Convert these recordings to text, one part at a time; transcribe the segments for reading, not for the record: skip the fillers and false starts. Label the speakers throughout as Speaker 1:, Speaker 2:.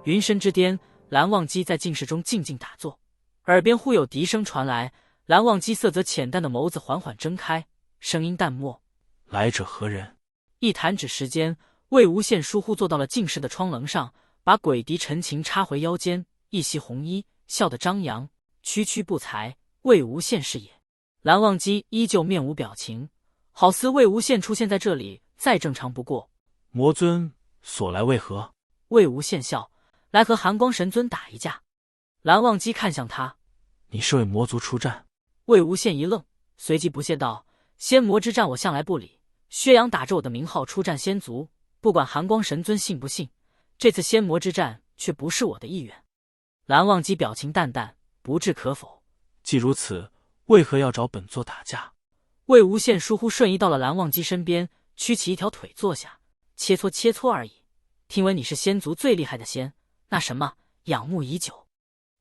Speaker 1: 云深之巅，蓝忘机在静室中静静打坐，耳边忽有笛声传来。蓝忘机色泽浅淡的眸子缓缓睁开，声音淡漠：“
Speaker 2: 来者何人？”
Speaker 1: 一弹指时间，魏无羡疏忽坐到了静室的窗棱上，把鬼笛陈琴插回腰间，一袭红衣，笑得张扬：“区区不才，魏无羡是也。”蓝忘机依旧面无表情，好似魏无羡出现在这里再正常不过。
Speaker 2: 魔尊所来为何？
Speaker 1: 魏无羡笑：“来和寒光神尊打一架。”蓝忘机看向他：“
Speaker 2: 你是为魔族出战？”
Speaker 1: 魏无羡一愣，随即不屑道：“仙魔之战我向来不理，薛洋打着我的名号出战仙族，不管寒光神尊信不信，这次仙魔之战却不是我的意愿。”蓝忘机表情淡淡，不置可否：“
Speaker 2: 既如此，为何要找本座打架？”
Speaker 1: 魏无羡疏忽瞬移到了蓝忘机身边，屈起一条腿坐下：“切磋切磋而已。听闻你是仙族最厉害的仙，那什么，仰慕已久。”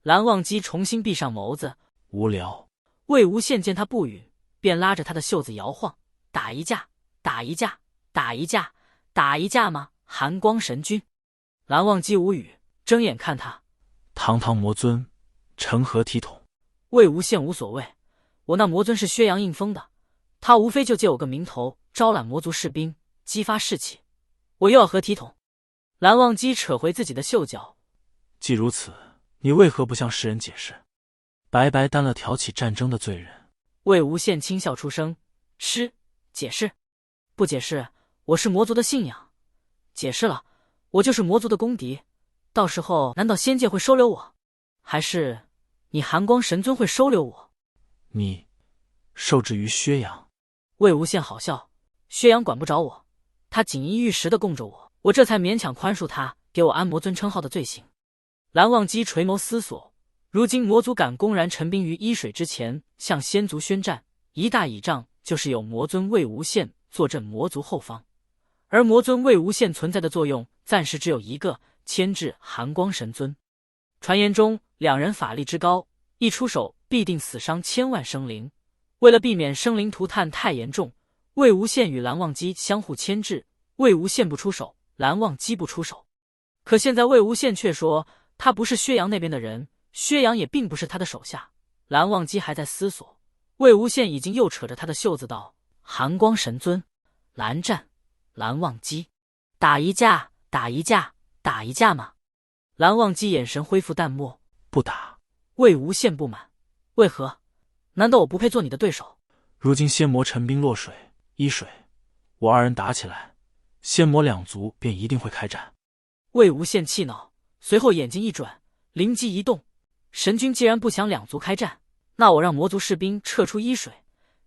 Speaker 1: 蓝忘机重新闭上眸子：“
Speaker 2: 无聊。”
Speaker 1: 魏无羡见他不语，便拉着他的袖子摇晃：“打一架，打一架，打一架，打一架吗？寒光神君！”蓝忘机无语，睁眼看他：“
Speaker 2: 堂堂魔尊，成何体统？”
Speaker 1: 魏无羡无所谓：“我那魔尊是薛洋应封的，他无非就借我个名头，招揽魔族士兵，激发士气，我又要何体统？”蓝忘机扯回自己的袖角：“
Speaker 2: 既如此，你为何不向世人解释？白白担了挑起战争的罪人。”
Speaker 1: 魏无羡轻笑出声：“吃，解释？不解释，我是魔族的信仰；解释了，我就是魔族的公敌。到时候难道仙界会收留我？还是你寒光神尊会收留我？”“
Speaker 2: 你受制于薛洋。”
Speaker 1: 魏无羡好笑：“薛洋管不着我，他锦衣玉食的供着我，我这才勉强宽恕他给我安魔尊称号的罪行。”蓝忘机垂眸思索：如今魔族敢公然陈兵于伊水之前，向仙族宣战，一大倚仗就是有魔尊魏无羡坐镇魔族后方，而魔尊魏无羡存在的作用暂时只有一个，牵制寒光神尊。传言中两人法力之高，一出手必定死伤千万生灵，为了避免生灵涂炭太严重，魏无羡与蓝忘机相互牵制，魏无羡不出手，蓝忘机不出手。可现在魏无羡却说他不是薛洋那边的人，薛洋也并不是他的手下。蓝忘机还在思索，魏无羡已经又扯着他的袖子道：“寒光神尊，蓝战，蓝忘机，打一架，打一架，打一架吗？”蓝忘机眼神恢复淡漠：“
Speaker 2: 不打。”
Speaker 1: 魏无羡不满：“为何？难道我不配做你的对手？”“
Speaker 2: 如今仙魔陈兵落水、伊水，我二人打起来，仙魔两族便一定会开战。”
Speaker 1: 魏无羡气恼，随后眼睛一转，灵机一动：“神君既然不想两族开战，那我让魔族士兵撤出伊水，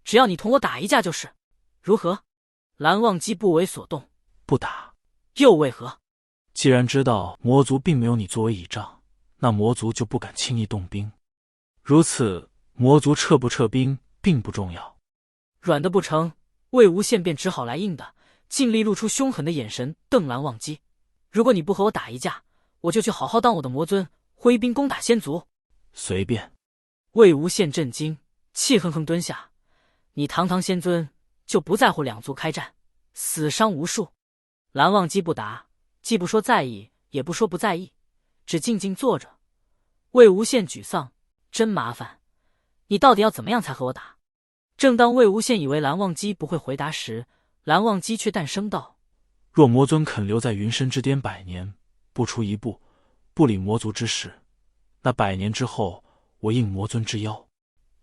Speaker 1: 只要你同我打一架就是，如何？”蓝忘机不为所动：“
Speaker 2: 不打。”“
Speaker 1: 又为何？”“
Speaker 2: 既然知道魔族并没有你作为倚仗，那魔族就不敢轻易动兵。如此，魔族撤不撤兵并不重要。”
Speaker 1: 软的不成，魏无羡便只好来硬的，尽力露出凶狠的眼神瞪蓝忘机：“如果你不和我打一架，我就去好好当我的魔尊，挥兵攻打仙族。”“
Speaker 2: 随便。”
Speaker 1: 魏无羡震惊，气哼哼蹲下：“你堂堂仙尊，就不在乎两族开战，死伤无数？”蓝忘机不答，既不说在意，也不说不在意，只静静坐着。魏无羡沮丧：“真麻烦，你到底要怎么样才和我打？”正当魏无羡以为蓝忘机不会回答时，蓝忘机却淡声道：“
Speaker 2: 若魔尊肯留在云深之巅100年，不出一步，不理魔族之事，那100年之后，我应魔尊之邀。”“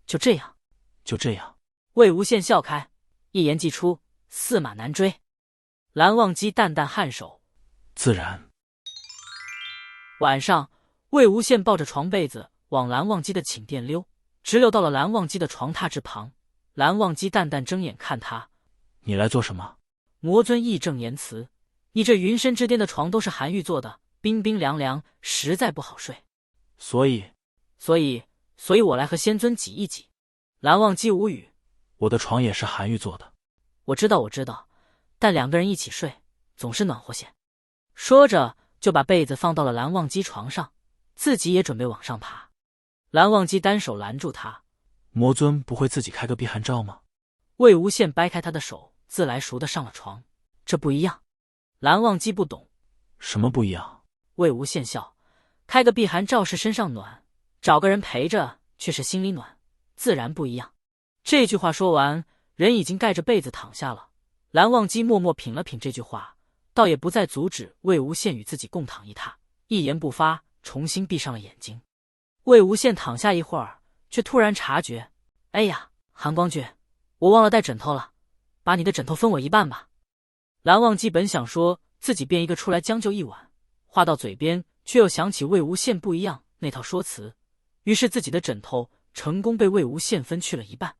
Speaker 1: 就这样？”“
Speaker 2: 就这样。”
Speaker 1: 魏无羡笑开，一言既出，驷马难追。蓝忘机淡淡颔首：“
Speaker 2: 自然。”
Speaker 1: 晚上，魏无羡抱着床被子往蓝忘机的寝殿溜，直溜到了蓝忘机的床榻之旁。蓝忘机淡淡睁眼看他：“
Speaker 2: 你来做什么？”
Speaker 1: 魔尊义正言辞：“你这云深之巅的床都是寒玉做的，冰冰凉凉，实在不好睡。
Speaker 2: 所
Speaker 1: 以我来和仙尊挤一挤。”蓝忘机无语：“
Speaker 2: 我的床也是寒玉做的。”“
Speaker 1: 我知道，但两个人一起睡，总是暖和些。”说着就把被子放到了蓝忘机床上，自己也准备往上爬。蓝忘机单手拦住他：“
Speaker 2: 魔尊不会自己开个避寒罩吗？”
Speaker 1: 魏无羡掰开他的手，自来熟的上了床。“这不一样。”蓝忘机不懂：“
Speaker 2: 什么不一样？”
Speaker 1: 魏无羡笑：“开个避寒罩是身上暖，找个人陪着却是心里暖，自然不一样。这句话说完，人已经盖着被子躺下了。蓝忘机默默品了品这句话，倒也不再阻止魏无羡与自己共躺一榻，一言不发，重新闭上了眼睛。魏无羡躺下一会儿，却突然察觉，哎呀，韩光俊，我忘了带枕头了，把你的枕头分我一半吧。蓝忘机本想说自己变一个出来将就一晚，话到嘴边却又想起魏无羡不一样那套说辞，于是自己的枕头成功被魏无羡分去了一半。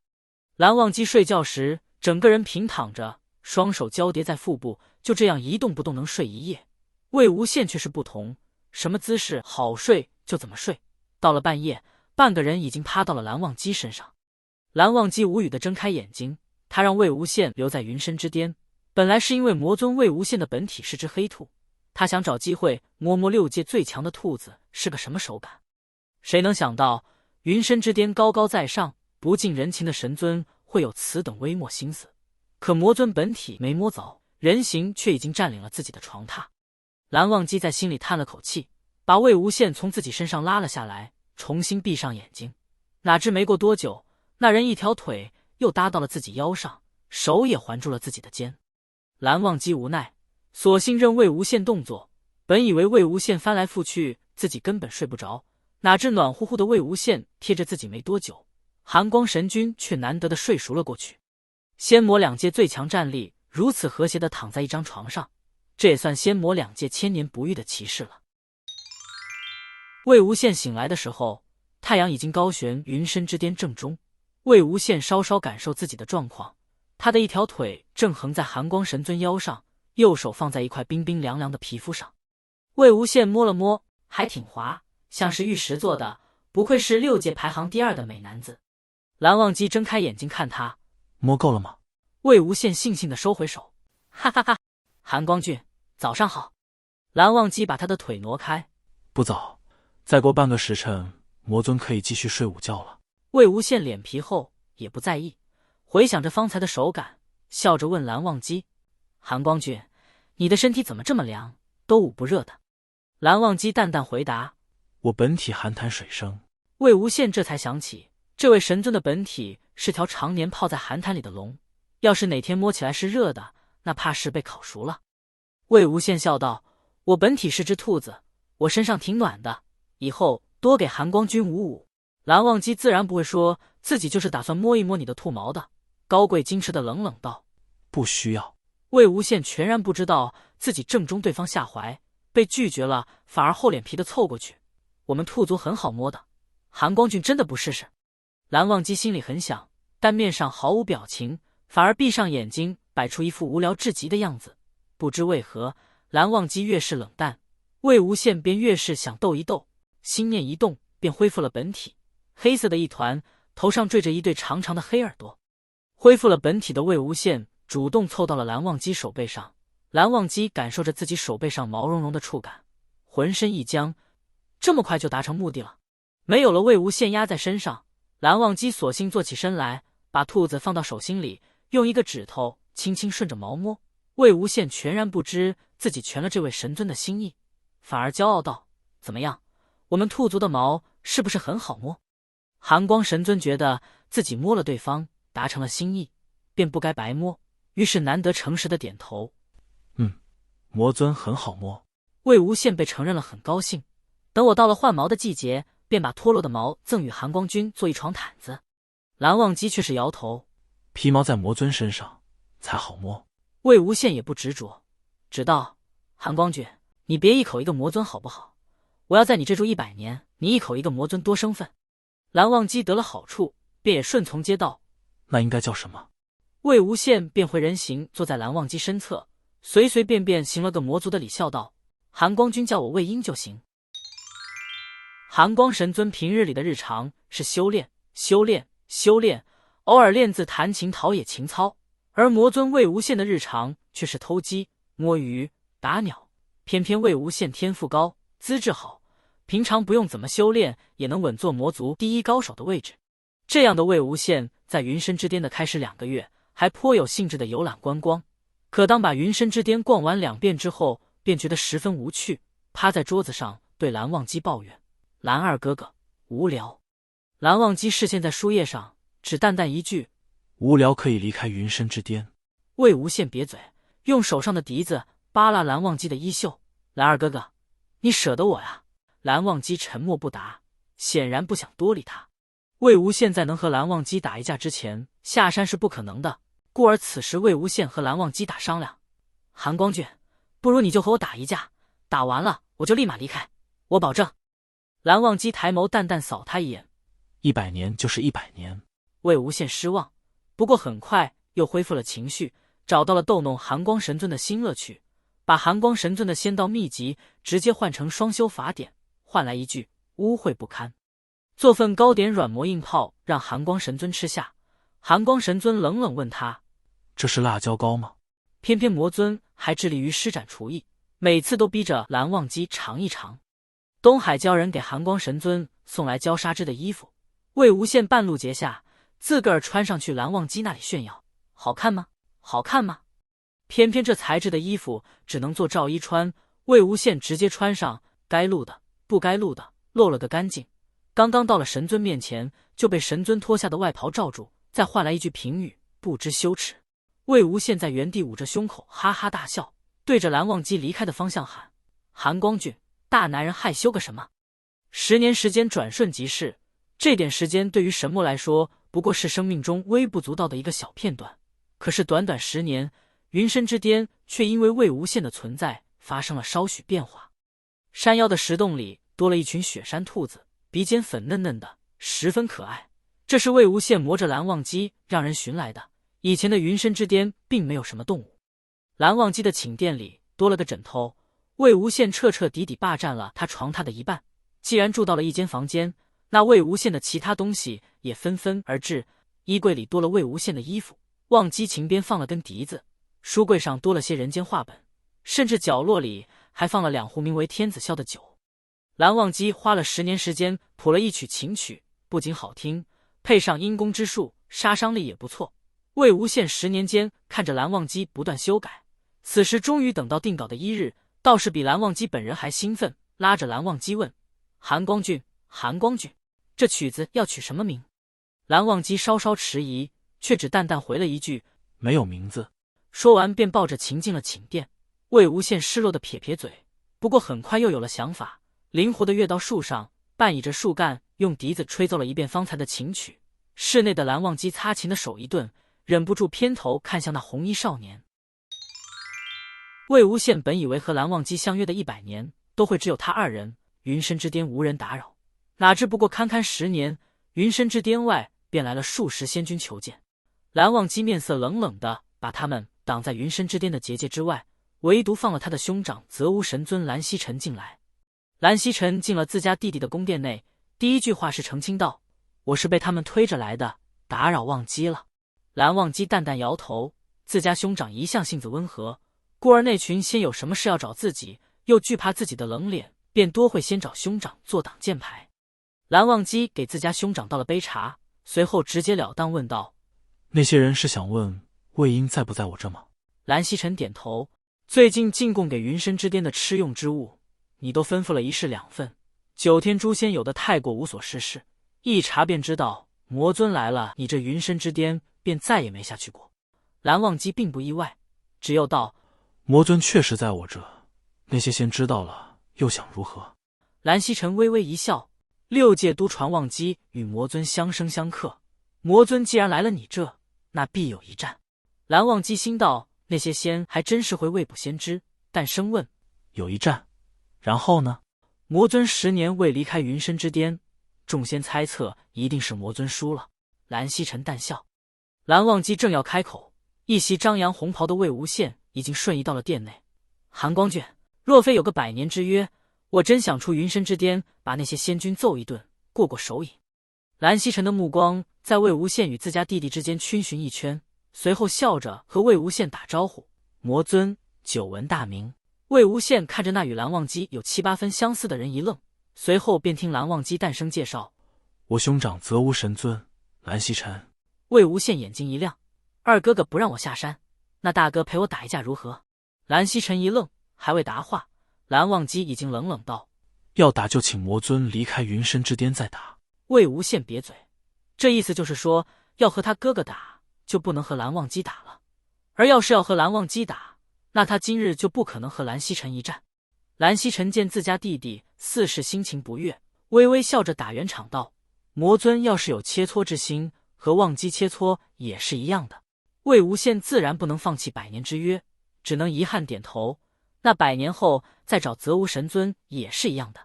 Speaker 1: 蓝忘机睡觉时整个人平躺着，双手交叠在腹部，就这样一动不动能睡一夜。魏无羡却是不同，什么姿势好睡就怎么睡，到了半夜，半个人已经趴到了蓝忘机身上。蓝忘机无语地睁开眼睛，他让魏无羡留在云深之巅，本来是因为魔尊魏无羡的本体是只黑兔，他想找机会摸摸六界最强的兔子是个什么手感。谁能想到云深之巅高高在上，不近人情的神尊会有此等微末心思，可魔尊本体没摸着，人形却已经占领了自己的床榻。蓝忘机在心里叹了口气，把魏无羡从自己身上拉了下来，重新闭上眼睛。哪知没过多久，那人一条腿又搭到了自己腰上，手也环住了自己的肩。蓝忘机无奈，索性任魏无羡动作。本以为魏无羡翻来覆去自己根本睡不着，哪知暖乎乎的魏无羡贴着自己没多久，寒光神君却难得的睡熟了过去。仙魔两界最强战力如此和谐的躺在一张床上，这也算仙魔两界千年不遇的奇事了。魏无羡醒来的时候，太阳已经高悬云深之巅正中。魏无羡稍稍感受自己的状况，他的一条腿正横在寒光神尊腰上，右手放在一块冰冰凉凉的皮肤上。魏无羡摸了摸，还挺滑，像是玉石做的，不愧是六界排行第2的美男子。蓝忘机睁开眼睛看他，
Speaker 2: 摸够了吗？
Speaker 1: 魏无羡悻悻地收回手，哈哈哈，韩光俊，早上好。蓝忘机把他的腿挪开，
Speaker 2: 不早，再过半个时辰，魔尊可以继续睡午觉了。
Speaker 1: 魏无羡脸皮厚，也不在意，回想着方才的手感，笑着问蓝忘机，韩光俊，你的身体怎么这么凉，都捂不热的？蓝忘机淡淡回答，
Speaker 2: 我本体寒潭水生。
Speaker 1: 魏无羡这才想起，这位神尊的本体是条常年泡在寒潭里的龙，要是哪天摸起来是热的，那怕是被烤熟了。魏无羡笑道，我本体是只兔子，我身上挺暖的，以后多给寒光君捂捂。蓝忘机自然不会说自己就是打算摸一摸你的兔毛的，高贵矜持的冷冷道，
Speaker 2: 不需要。
Speaker 1: 魏无羡全然不知道自己正中对方下怀，被拒绝了反而厚脸皮的凑过去，我们兔族很好摸的，韩光俊真的不试试？蓝忘机心里很想，但面上毫无表情，反而闭上眼睛摆出一副无聊至极的样子。不知为何，蓝忘机越是冷淡，魏无羡便越是想斗一斗，心念一动便恢复了本体，黑色的一团，头上缀着一对长长的黑耳朵。恢复了本体的魏无羡主动凑到了蓝忘机手背上，蓝忘机感受着自己手背上毛茸茸的触感，浑身一僵，这么快就达成目的了。没有了魏无羡压在身上，蓝忘机索性坐起身来，把兔子放到手心里，用一个指头轻轻顺着毛摸。魏无羡全然不知自己全了这位神尊的心意，反而骄傲道，怎么样，我们兔族的毛是不是很好摸？寒光神尊觉得自己摸了对方，达成了心意，便不该白摸，于是难得诚实的点头，
Speaker 2: 魔尊很好摸。
Speaker 1: 魏无羡被承认了，很高兴，等我到了换毛的季节，便把脱落的毛赠与寒光君做一床毯子。蓝忘机却是摇头，
Speaker 2: 皮毛在魔尊身上才好摸。
Speaker 1: 魏无羡也不执着，只道，寒光君，你别一口一个魔尊好不好？我要在你这住100年，你一口一个魔尊多生分。蓝忘机得了好处，便也顺从接道，
Speaker 2: 那应该叫什么？
Speaker 1: 魏无羡变回人形，坐在蓝忘机身侧，随随便便行了个魔族的礼，笑道，寒光君叫我魏婴就行。寒光神尊平日里的日常是修炼，偶尔练字弹琴陶冶情操，而魔尊魏无羡的日常却是偷鸡摸鱼打鸟。偏偏魏无羡天赋高，资质好，平常不用怎么修炼也能稳坐魔族第1高手的位置。这样的魏无羡在云深之巅的开始2个月，还颇有兴致的游览观光，可当把云深之巅逛完2遍之后，便觉得十分无趣，趴在桌子上对蓝忘机抱怨：“蓝二哥哥，无聊。”蓝忘机视线在书页上，只淡淡一句：“
Speaker 2: 无聊可以离开云深之巅。”
Speaker 1: 魏无羡瘪嘴，用手上的笛子扒拉蓝忘机的衣袖：“蓝二哥哥，你舍得我呀？”蓝忘机沉默不答，显然不想多理他。魏无羡在能和蓝忘机打一架之前下山是不可能的，故而此时魏无羡和蓝忘机打商量：“韩光俊，不如你就和我打一架，打完了我就立马离开，我保证。”蓝忘机抬眸淡淡扫他一眼
Speaker 2: ：“100年就是100年。”
Speaker 1: 魏无羡失望，不过很快又恢复了情绪，找到了逗弄寒光神尊的新乐趣，把寒光神尊的仙道秘籍直接换成双修法典，换来一句污秽不堪。做份糕点软磨硬泡让寒光神尊吃下。寒光神尊冷冷问他：“
Speaker 2: 这是辣椒膏吗？”
Speaker 1: 偏偏魔尊还致力于施展厨艺，每次都逼着蓝忘机尝一尝。东海教人给寒光神尊送来焦纱织的衣服，魏无羡半路截下，自个儿穿上去蓝忘机那里炫耀：“好看吗？好看吗？”偏偏这材质的衣服只能做罩衣穿，魏无羡直接穿上，该露的不该露的露了个干净。刚刚到了神尊面前，就被神尊脱下的外袍罩住，再换来一句评语：“不知羞耻。”魏无羡在原地捂着胸口哈哈大笑，对着蓝忘机离开的方向喊：“韩光俊，大男人害羞个什么？10年时间转瞬即逝，这点时间对于神魔来说不过是生命中微不足道的一个小片段，可是短短10年，云深之巅却因为魏无羡的存在发生了稍许变化。山腰的石洞里多了一群雪山兔子，鼻尖粉嫩嫩的，十分可爱。这是魏无羡磨着蓝忘机让人寻来的，以前的云深之巅并没有什么动物。蓝忘机的寝殿里多了个枕头，魏无羡彻彻底底霸占了他床榻的一半。既然住到了一间房间，那魏无羡的其他东西也纷纷而至。衣柜里多了魏无羡的衣服，忘机琴边放了根笛子，书柜上多了些人间画本，甚至角落里还放了2壶名为天子笑的酒。蓝忘机花了10年时间谱了一曲琴曲，不仅好听，配上阴功之术，杀伤力也不错。魏无羡10年间看着蓝忘机不断修改，此时终于等到定稿的1日，倒是比蓝忘机本人还兴奋，拉着蓝忘机问：“韩光俊，韩光俊，这曲子要取什么名？”蓝忘机稍稍迟疑，却只淡淡回了一句：“
Speaker 2: 没有名字。”
Speaker 1: 说完便抱着琴进了寝殿。魏无羡失落的撇撇嘴，不过很快又有了想法，灵活的跃到树上，半倚着树干，用笛子吹奏了一遍方才的琴曲。室内的蓝忘机擦琴的手一顿，忍不住偏头看向那红衣少年。魏无羡本以为和蓝忘机相约的100年都会只有他2人，云深之巅无人打扰，哪知不过堪堪10年，云深之巅外便来了数十仙君求见。蓝忘机面色冷冷的把他们挡在云深之巅的结界之外，唯独放了他的兄长泽无神尊蓝曦臣进来。蓝曦臣进了自家弟弟的宫殿内，第一句话是澄清道：“我是被他们推着来的，打扰忘机了。”蓝忘机淡淡摇头，自家兄长一向性子温和，故而那群先有什么事要找自己，又惧怕自己的冷脸，便多会先找兄长做挡箭牌。蓝忘机给自家兄长倒了杯茶，随后直截了当问道：“
Speaker 2: 那些人是想问魏婴在不在我这吗？”
Speaker 1: 蓝曦臣点头：“最近进贡给云深之巅的吃用之物，你都吩咐了1式2份。9天诛仙有的太过无所事事，一查便知道魔尊来了，你这云深之巅便再也没下去过。”蓝忘机并不意外，只又道：“
Speaker 2: 魔尊确实在我这，那些仙知道了又想如何？”
Speaker 1: 蓝曦臣微微一笑：“6界都传忘机与魔尊相生相克，魔尊既然来了你这，那必有一战。”蓝忘机心道：那些仙还真是会未卜先知，但生问：“
Speaker 2: 有一战，然后呢？”
Speaker 1: 魔尊10年未离开云深之巅，众仙猜测一定是魔尊输了。蓝曦臣淡笑。蓝忘机正要开口，一袭张扬红袍的魏无羡已经瞬移到了殿内。韩光俊，若非有个100年之约，我真想出云深之巅，把那些仙君揍一顿，过过手瘾。蓝曦臣的目光在魏无羡与自家弟弟之间逡巡一圈，随后笑着和魏无羡打招呼：“魔尊，久闻大名。”魏无羡看着那与蓝忘机有7、8分相似的人一愣，随后便听蓝忘机淡声介绍：“
Speaker 2: 我兄长泽无神尊，蓝曦臣。”
Speaker 1: 魏无羡眼睛一亮：“二哥哥不让我下山，那大哥陪我打一架如何？”蓝曦臣一愣，还未答话，蓝忘机已经冷冷道：“
Speaker 2: 要打就请魔尊离开云深之巅再打。
Speaker 1: 魏无羡瘪嘴，这意思就是说，要和他哥哥打，就不能和蓝忘机打了。而要是要和蓝忘机打，那他今日就不可能和蓝曦臣一战。蓝曦臣见自家弟弟似是心情不悦，微微笑着打圆场道：“魔尊要是有切磋之心，和忘机切磋也是一样的。”魏无羡自然不能放弃百年之约，只能遗憾点头。那100年后再找泽无神尊也是一样的。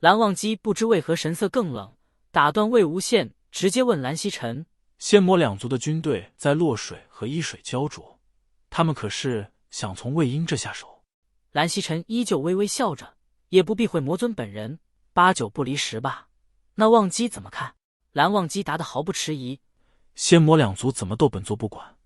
Speaker 1: 蓝忘机不知为何神色更冷，打断魏无羡，直接问蓝曦臣：“
Speaker 2: 仙魔两族的军队在洛水和伊水焦灼，他们可是想从魏婴这下手？”
Speaker 1: 蓝曦臣依旧微微笑着，也不避讳魔尊本人，8九不离10吧。那忘机怎么看？蓝忘机答得毫不迟疑：“
Speaker 2: 仙魔两族怎么斗本座不管，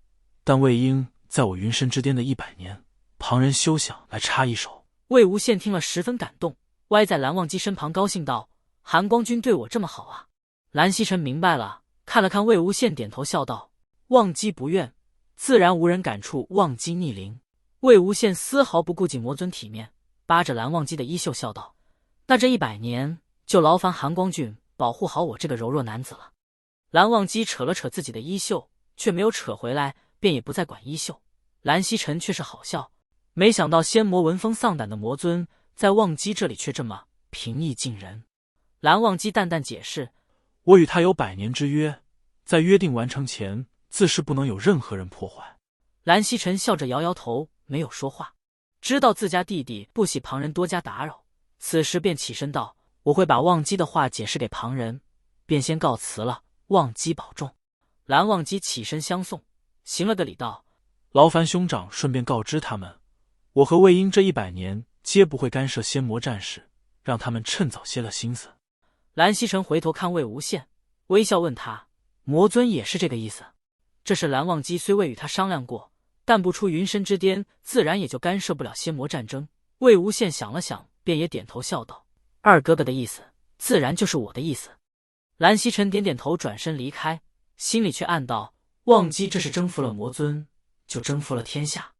Speaker 2: 但魏婴在我云深之巅的100年，旁人休想来插一手。”
Speaker 1: 魏无羡听了十分感动，歪在蓝忘机身旁高兴道：“韩光君对我这么好啊！”蓝曦臣明白了，看了看魏无羡，点头笑道：“忘机不愿，自然无人敢触忘机逆鳞。”魏无羡丝毫不顾及魔尊体面，扒着蓝忘机的衣袖笑道：“那这100年就劳烦韩光君保护好我这个柔弱男子了。”蓝忘机扯了扯自己的衣袖，却没有扯回来，便也不再管衣袖。蓝曦臣却是好笑，没想到仙魔闻风丧胆的魔尊，在忘机这里却这么平易近人。蓝忘机淡淡解释：“
Speaker 2: 我与他有100年之约，在约定完成前，自是不能有任何人破坏。”
Speaker 1: 蓝曦臣笑着摇摇头，没有说话。知道自家弟弟不喜旁人多加打扰，此时便起身道：“我会把忘机的话解释给旁人，便先告辞了，忘机保重。”蓝忘机起身相送，行了个礼道：“
Speaker 2: 劳烦兄长顺便告知他们，我和魏婴这100年皆不会干涉仙魔战事，让他们趁早歇了心思。”
Speaker 1: 蓝曦臣回头看魏无羡，微笑问他：“魔尊也是这个意思？”这是蓝忘机虽未与他商量过，但不出云深之巅，自然也就干涉不了仙魔战争。魏无羡想了想，便也点头笑道：“二哥哥的意思，自然就是我的意思。”蓝曦臣点点头，转身离开，心里却暗道：忘机这是征服了魔尊，就征服了天下。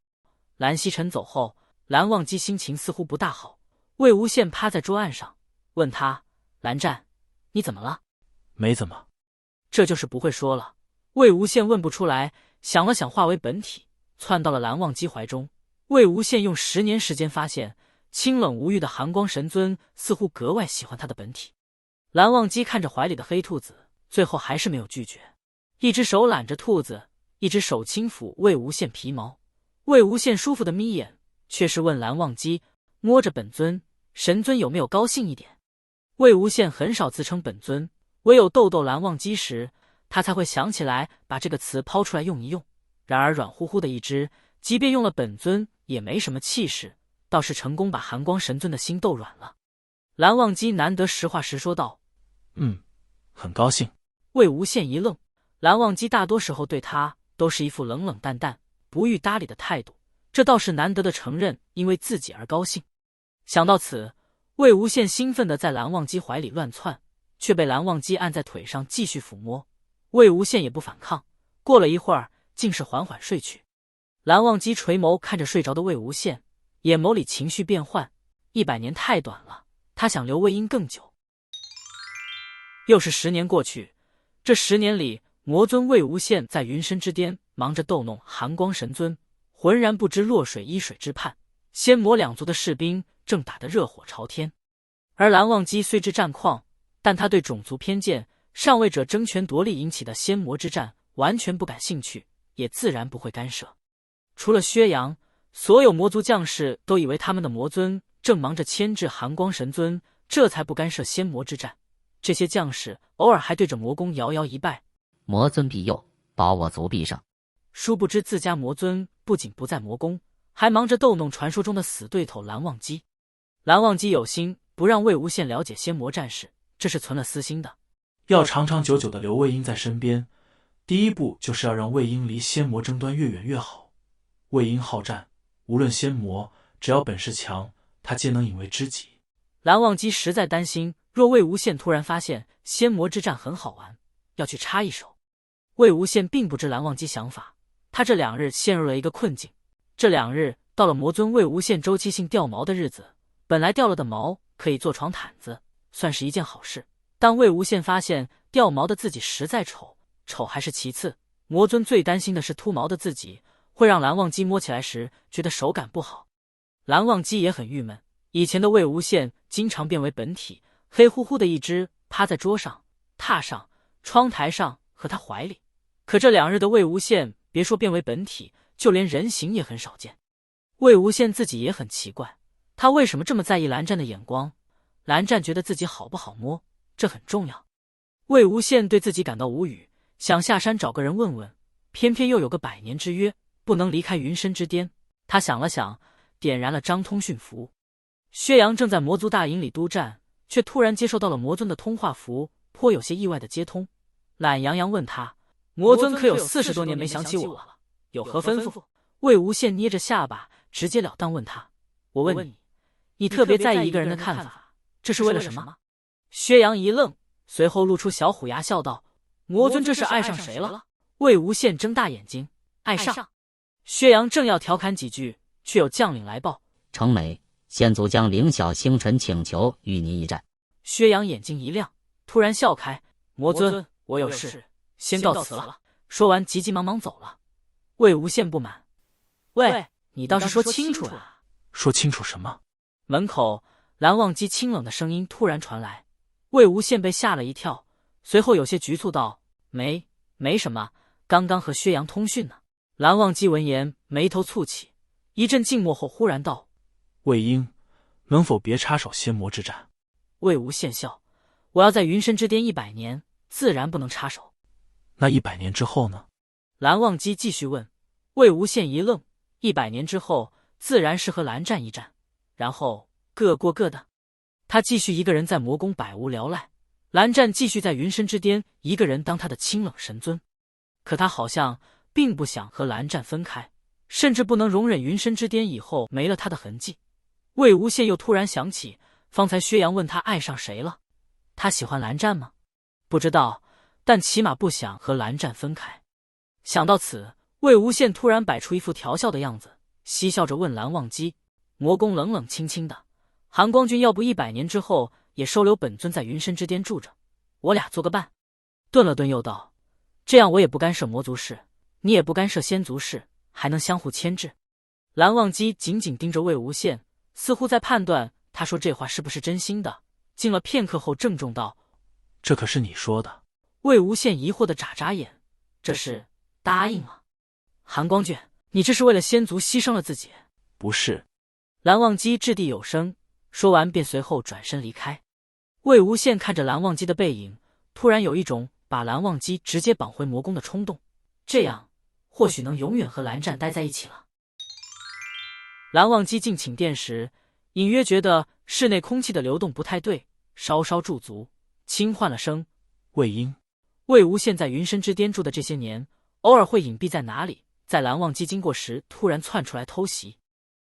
Speaker 1: 蓝曦臣走后，蓝忘机心情似乎不大好。魏无羡趴在桌案上，问他：“蓝湛，你怎么了？”“
Speaker 2: 没怎么。”
Speaker 1: 这就是不会说了。魏无羡问不出来，想了想，化为本体，窜到了蓝忘机怀中。魏无羡用10年时间发现，清冷无欲的寒光神尊似乎格外喜欢他的本体。蓝忘机看着怀里的黑兔子，最后还是没有拒绝，一只手揽着兔子，一只手轻抚魏无羡皮毛。魏无羡舒服的眯眼，却是问蓝忘机：“摸着本尊，神尊有没有高兴一点？”魏无羡很少自称本尊，唯有逗逗蓝忘机时，他才会想起来把这个词抛出来用一用。然而软乎乎的一只，即便用了本尊也没什么气势，倒是成功把寒光神尊的心逗软了。蓝忘机难得实话实说道：“
Speaker 2: 很高兴。”
Speaker 1: 魏无羡一愣，蓝忘机大多时候对他都是一副冷冷淡淡、不予搭理的态度，这倒是难得的承认因为自己而高兴。想到此，魏无羡兴奋地在蓝忘机怀里乱窜，却被蓝忘机按在腿上继续抚摸。魏无羡也不反抗，过了一会儿，竟是缓缓睡去。蓝忘机垂眸看着睡着的魏无羡，眼眸里情绪变幻。100年太短了，他想留魏婴更久。又是10年过去，这10年里，魔尊魏无羡在云深之巅忙着逗弄寒光神尊，浑然不知洛水伊水之畔，仙魔两族的士兵正打得热火朝天。而蓝忘机虽知战况，但他对种族偏见、上位者争权夺利引起的仙魔之战完全不感兴趣，也自然不会干涉。除了薛洋，所有魔族将士都以为他们的魔尊正忙着牵制寒光神尊，这才不干涉仙魔之战。这些将士偶尔还对着魔宫遥遥一拜：“
Speaker 3: 魔尊庇佑，保我族必胜。”
Speaker 1: 殊不知自家魔尊不仅不在魔宫，还忙着逗弄传说中的死对头蓝忘机。蓝忘机有心不让魏无羡了解仙魔战事，这是存了私心的。
Speaker 2: 要长长久久的留魏婴在身边，第一步就是要让魏婴离仙魔争端越远越好。魏婴好战，无论仙魔，只要本事强，他皆能引为知己。
Speaker 1: 蓝忘机实在担心，若魏无羡突然发现仙魔之战很好玩，要去插一手。魏无羡并不知蓝忘机想法，他这2日陷入了一个困境。这2日到了魔尊魏无羡周期性掉毛的日子，本来掉了的毛可以做床毯子，算是一件好事。但魏无羡发现掉毛的自己实在丑，丑还是其次，魔尊最担心的是秃毛的自己会让蓝忘机摸起来时觉得手感不好。蓝忘机也很郁闷，以前的魏无羡经常变为本体，黑乎乎的一只趴在桌上、榻上、窗台上和他怀里。可这2日的魏无羡别说变为本体，就连人形也很少见。魏无羡自己也很奇怪，他为什么这么在意蓝湛的眼光？蓝湛觉得自己好不好摸，这很重要。魏无羡对自己感到无语，想下山找个人问问，偏偏又有个100年之约，不能离开云深之巅。他想了想，点燃了张通讯符。薛洋正在魔族大营里督战，却突然接收到了魔尊的通话符，颇有些意外的接通。懒洋洋问他：魔尊可有40多年没想起我了，有何吩咐？魏无羡捏着下巴，直截了当问他：我问你，你特别在意一个人的看法，这是为了什么？薛洋一愣，随后露出小虎牙笑道：魔尊这是爱上谁了？魏无羡睁大眼睛：爱上？薛洋正要调侃几句，却有将领来报：
Speaker 3: 城美，仙族将凌小星辰请求与您一战。
Speaker 1: 薛洋眼睛一亮，突然笑开：魔尊，我有事，先告辞了。说完急急忙忙走了。魏无羡不满：喂，你倒是说清楚啊！
Speaker 2: 说清楚什么？
Speaker 1: 门口蓝忘机清冷的声音突然传来。魏无羡被吓了一跳，随后有些局促道：没什么，刚刚和薛洋通讯呢。蓝忘机闻言眉头蹙起，一阵静默后忽然道：
Speaker 2: 魏婴，能否别插手仙魔之战？
Speaker 1: 魏无羡笑：我要在云深之巅100年，自然不能插手。
Speaker 2: 那100年之后呢？
Speaker 1: 蓝忘机继续问。魏无羡一愣：100年之后自然是和蓝湛一战，然后各过各的。他继续一个人在魔宫百无聊赖，蓝湛继续在云深之巅一个人当他的清冷神尊。可他好像并不想和蓝湛分开，甚至不能容忍云深之巅以后没了他的痕迹。魏无羡又突然想起，方才薛洋问他爱上谁了，他喜欢蓝湛吗？不知道，但起码不想和蓝湛分开。想到此，魏无羡突然摆出一副调笑的样子，嬉笑着问蓝忘机：魔宫冷冷清清的，寒光君要不100年之后也收留本尊在云深之巅住着，我俩做个伴。顿了顿又道：这样我也不干涉魔族事，你也不干涉仙族事，还能相互牵制。蓝忘机紧紧盯着魏无羡，似乎在判断他说这话是不是真心的。静了片刻后郑重道：
Speaker 2: 这可是你说的。
Speaker 1: 魏无羡疑惑地眨眨眼：这是答应了？寒光君，你这是为了仙族牺牲了自己？
Speaker 2: 不是。
Speaker 1: 蓝忘机掷地有声，说完便随后转身离开。魏无羡看着蓝忘机的背影，突然有一种把蓝忘机直接绑回魔宫的冲动，这样或许能永远和蓝湛待在一起了。蓝忘机进寝殿时，隐约觉得室内空气的流动不太对，稍稍驻足，轻唤了声
Speaker 2: 魏婴。
Speaker 1: 魏无羡在云深之巅住的这些年，偶尔会隐蔽在哪里，在蓝忘机经过时突然窜出来偷袭。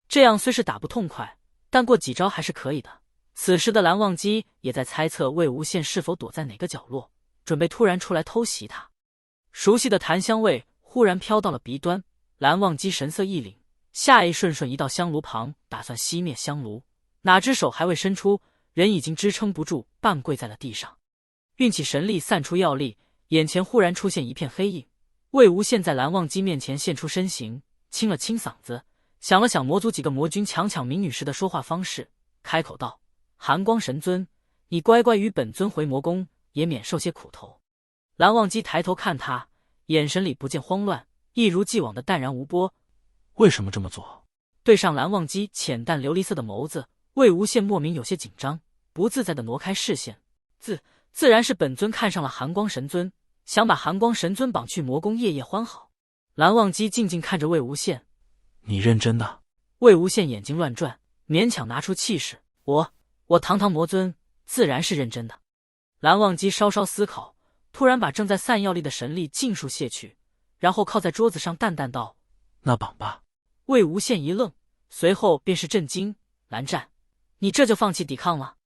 Speaker 1: 这样虽是打不痛快，但过几招还是可以的。此时的蓝忘机也在猜测魏无羡是否躲在哪个角落，准备突然出来偷袭他。熟悉的檀香味忽然飘到了鼻端，蓝忘机神色一凛，下一瞬移到香炉旁，打算熄灭香炉，哪知手还未伸出，人已经支撑不住，半跪在了地上。运起神力散出药力，眼前忽然出现一片黑影。魏无羡在蓝忘机面前现出身形，清了清嗓子，想了想魔族几个魔君强抢民女时的说话方式，开口道：寒光神尊，你乖乖与本尊回魔宫，也免受些苦头。蓝忘机抬头看他，眼神里不见慌乱，一如既往的淡然无波。
Speaker 2: 为什么这么做？
Speaker 1: 对上蓝忘机浅淡琉璃色的眸子，魏无羡莫名有些紧张，不自在的挪开视线。自然是本尊看上了寒光神尊，想把寒光神尊绑去魔宫夜夜欢好。蓝忘机静静看着魏无羡：
Speaker 2: 你认真的？
Speaker 1: 魏无羡眼睛乱转，勉强拿出气势：我堂堂魔尊，自然是认真的。蓝忘机稍稍思考，突然把正在散药力的神力尽数卸去，然后靠在桌子上淡淡道：
Speaker 2: 那绑吧。
Speaker 1: 魏无羡一愣，随后便是震惊：蓝湛，你这就放弃抵抗了？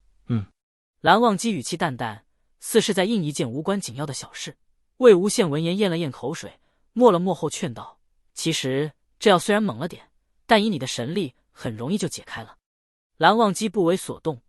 Speaker 1: 蓝忘机语气淡淡，似是在应一件无关紧要的小事。魏无羡闻言咽了咽口水，默了默后劝道：其实这药虽然猛了点，但以你的神力很容易就解开了。蓝忘机不为所动：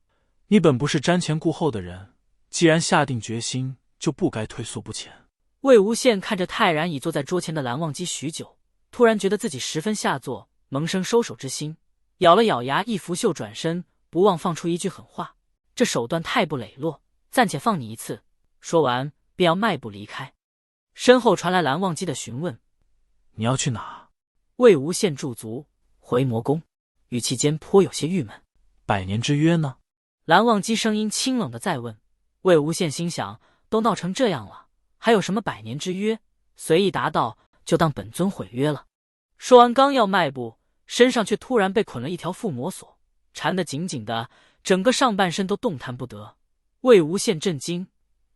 Speaker 2: 你本不是瞻前顾后的人，既然下定决心，就不该退缩不前。
Speaker 1: 魏无羡看着泰然已坐在桌前的蓝忘机许久，突然觉得自己十分下作，萌生收手之心，咬了咬牙，一拂袖转身，不忘放出一句狠话：这手段太不磊落，暂且放你一次。说完便要迈步离开。身后传来蓝忘机的询问：
Speaker 2: 你要去哪？
Speaker 1: 魏无羡驻足：回魔宫，语气间颇有些郁闷。
Speaker 2: 100年之约呢？
Speaker 1: 蓝忘机声音清冷的再问。魏无羡心想，都闹成这样了，还有什么100年之约？随意答道：就当本尊毁约了。说完刚要迈步，身上却突然被捆了一条附魔索，缠得紧紧的，整个上半身都动弹不得。魏无羡震惊：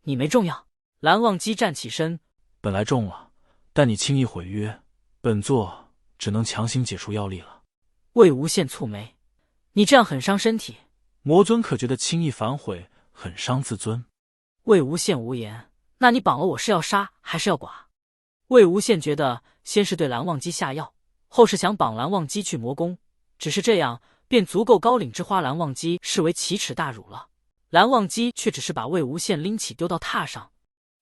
Speaker 1: 你没中药？蓝忘机站起身：
Speaker 2: 本来中了，但你轻易毁约，本座只能强行解除药力了。
Speaker 1: 魏无羡蹙眉：你这样很伤身体。
Speaker 2: 魔尊可觉得轻易反悔很伤自尊？
Speaker 1: 魏无羡无言：那你绑了我是要杀还是要剐？魏无羡觉得先是对蓝忘机下药，后是想绑蓝忘机去魔宫，只是这样便足够高岭之花蓝忘机视为奇耻大辱了。蓝忘机却只是把魏无羡拎起丢到榻上。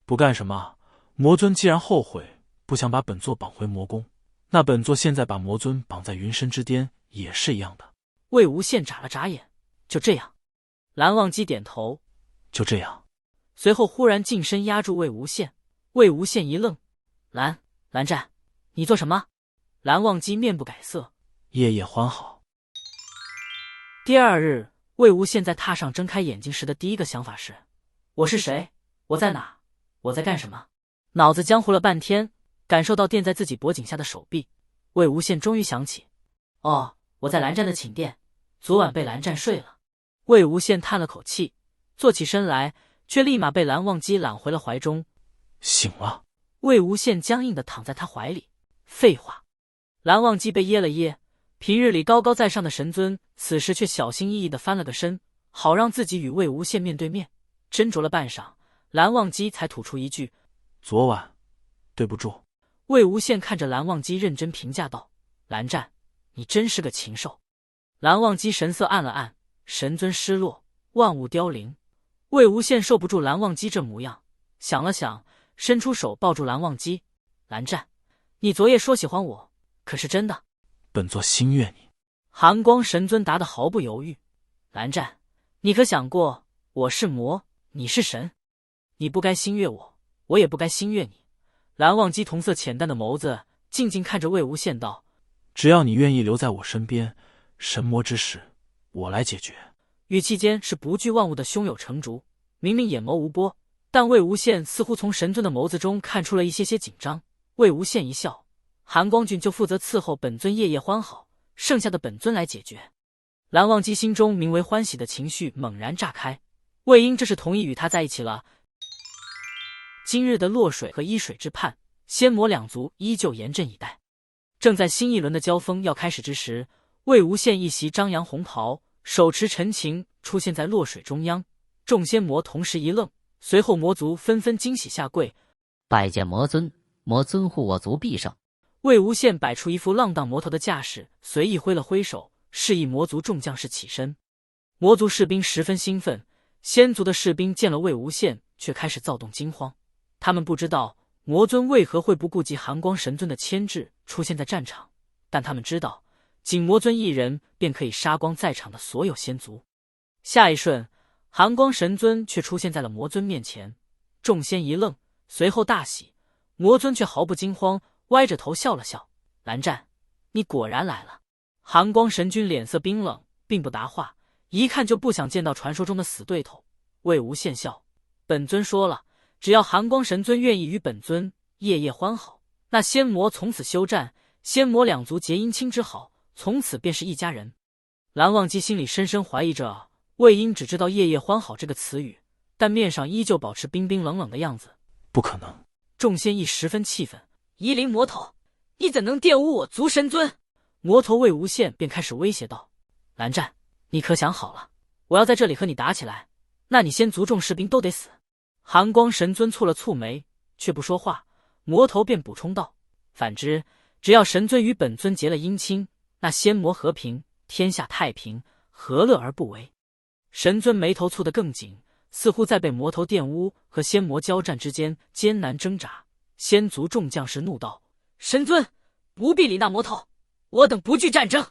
Speaker 2: 不干什么？魔尊既然后悔，不想把本座绑回魔宫，那本座现在把魔尊绑在云深之巅也是一样的。
Speaker 1: 魏无羡眨了眨眼：就这样。蓝忘机点头：
Speaker 2: 就这样。
Speaker 1: 随后忽然近身压住魏无羡。魏无羡一愣：蓝湛，你做什么？蓝忘机面不改色：
Speaker 2: 夜夜欢好。
Speaker 1: 第二日，魏无羡在榻上睁开眼睛时的第一个想法是：我是谁？我在哪？我在干什么？脑子浆糊了半天，感受到垫在自己脖颈下的手臂，魏无羡终于想起：哦，我在蓝湛的寝殿，昨晚被蓝湛睡了。魏无羡叹了口气，坐起身来，却立马被蓝忘机揽回了怀中。
Speaker 2: 醒了。
Speaker 1: 魏无羡僵硬地躺在他怀里。废话。蓝忘机被噎了噎，平日里高高在上的神尊，此时却小心翼翼地翻了个身，好让自己与魏无羡面对面。斟酌了半晌，蓝忘机才吐出一句：
Speaker 2: 昨晚对不住。
Speaker 1: 魏无羡看着蓝忘机认真评价道：蓝湛，你真是个禽兽。蓝忘机神色暗了暗，神尊失落，万物凋零。魏无羡受不住蓝忘机这模样，想了想，伸出手抱住蓝忘机：蓝湛，你昨夜说喜欢我，可是真的？
Speaker 2: 本座心悦你。
Speaker 1: 寒光神尊答得毫不犹豫：蓝湛，你可想过，我是魔，你是神，你不该心悦我，我也不该心悦你。蓝忘机同色浅淡的眸子静静看着魏无羡道：
Speaker 2: 只要你愿意留在我身边，神魔之事我来解决。
Speaker 1: 语气间是不惧万物的胸有成竹，明明眼眸无波，但魏无羡似乎从神尊的眸子中看出了一些紧张。魏无羡一笑：寒光俊就负责伺候本尊夜夜欢好，剩下的本尊来解决。蓝忘机心中名为欢喜的情绪猛然炸开，魏婴这是同意与他在一起了。今日的落水和依水之畔，仙魔两族依旧严阵以待。正在新一轮的交锋要开始之时，魏无羡一袭张扬红袍，手持陈情出现在落水中央，众仙魔同时一愣，随后魔族纷纷惊喜下跪，
Speaker 3: 拜见魔尊，魔尊护我族必胜。
Speaker 1: 魏无羡摆出一副浪荡魔头的架势，随意挥了挥手，示意魔族众将士起身。魔族士兵十分兴奋，仙族的士兵见了魏无羡，却开始躁动惊慌。他们不知道魔尊为何会不顾及寒光神尊的牵制出现在战场，但他们知道仅魔尊一人便可以杀光在场的所有仙族。下一瞬，寒光神尊却出现在了魔尊面前，众仙一愣，随后大喜。魔尊却毫不惊慌，歪着头笑了笑：蓝湛，你果然来了。寒光神君脸色冰冷，并不答话，一看就不想见到传说中的死对头。魏无羡笑：本尊说了，只要寒光神尊愿意与本尊夜夜欢好，那仙魔从此休战，仙魔两族结姻亲之好，从此便是一家人。蓝忘机心里深深怀疑着魏婴只知道夜夜欢好这个词语，但面上依旧保持冰冰冷冷的样子。
Speaker 2: 不可能。
Speaker 1: 众仙亦十分气愤：夷陵魔头，你怎能玷污我族神尊？魔头魏无羡便开始威胁道：蓝湛，你可想好了，我要在这里和你打起来，那你仙族众士兵都得死。寒光神尊蹙了蹙眉，却不说话。魔头便补充道：反之，只要神尊与本尊结了姻亲，那仙魔和平，天下太平，何乐而不为？神尊眉头蹙得更紧，似乎在被魔头玷污和仙魔交战之间艰难挣扎。仙族众将士怒道：“神尊，不必理那魔头，我等不惧战争。”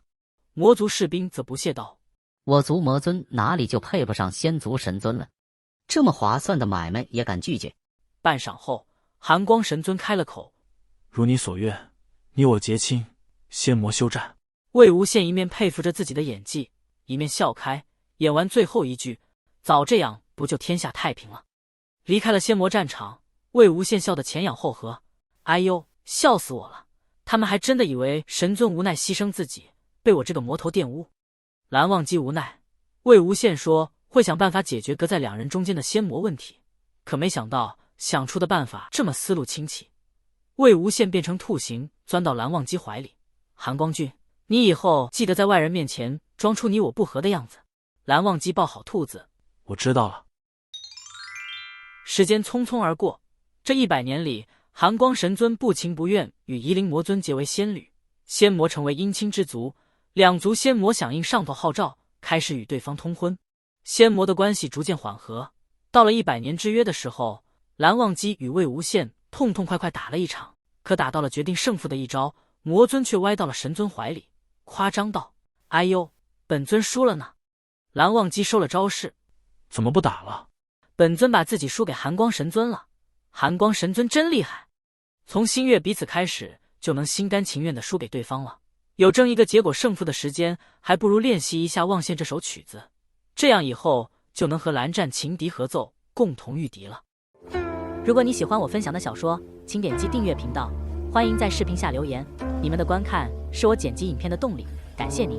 Speaker 1: 魔族士兵则不屑道：“
Speaker 3: 我族魔尊哪里就配不上仙族神尊了？这么划算的买卖也敢拒绝？”
Speaker 1: 半晌后，寒光神尊开了口：“
Speaker 2: 如你所愿，你我结亲，仙魔休战。”
Speaker 1: 魏无羡一面佩服着自己的演技，一面笑开，演完最后一句：“早这样不就天下太平了？”离开了仙魔战场，魏无羡笑得前仰后合：“哎呦，笑死我了！他们还真的以为神尊无奈牺牲自己，被我这个魔头玷污。”蓝忘机无奈，魏无羡说会想办法解决隔在两人中间的仙魔问题，可没想到想出的办法这么思路清奇。魏无羡变成兔形，钻到蓝忘机怀里：“寒光君，你以后记得在外人面前装出你我不和的样子。”蓝忘机抱好兔子：“
Speaker 2: 我知道了。”
Speaker 1: 时间匆匆而过，这100年里，寒光神尊不情不愿与夷陵魔尊结为仙侣，仙魔成为姻亲之族，两族仙魔响应上头号召，开始与对方通婚。仙魔的关系逐渐缓和，到了100年之约的时候，蓝忘机与魏无羡痛痛快快打了一场，可打到了决定胜负的一招，魔尊却歪到了神尊怀里，夸张道：“哎呦，本尊输了呢。”蓝忘机收了招式：“
Speaker 2: 怎么不打了？”“
Speaker 1: 本尊把自己输给寒光神尊了。寒光神尊真厉害，从心悦彼此开始，就能心甘情愿地输给对方了。有争一个结果胜负的时间，还不如练习一下望县这首曲子，这样以后就能和蓝湛情敌合奏，共同御敌了。”如果你喜欢我分享的小说，请点击订阅频道，欢迎在视频下留言，你们的观看是我剪辑影片的动力，感谢您。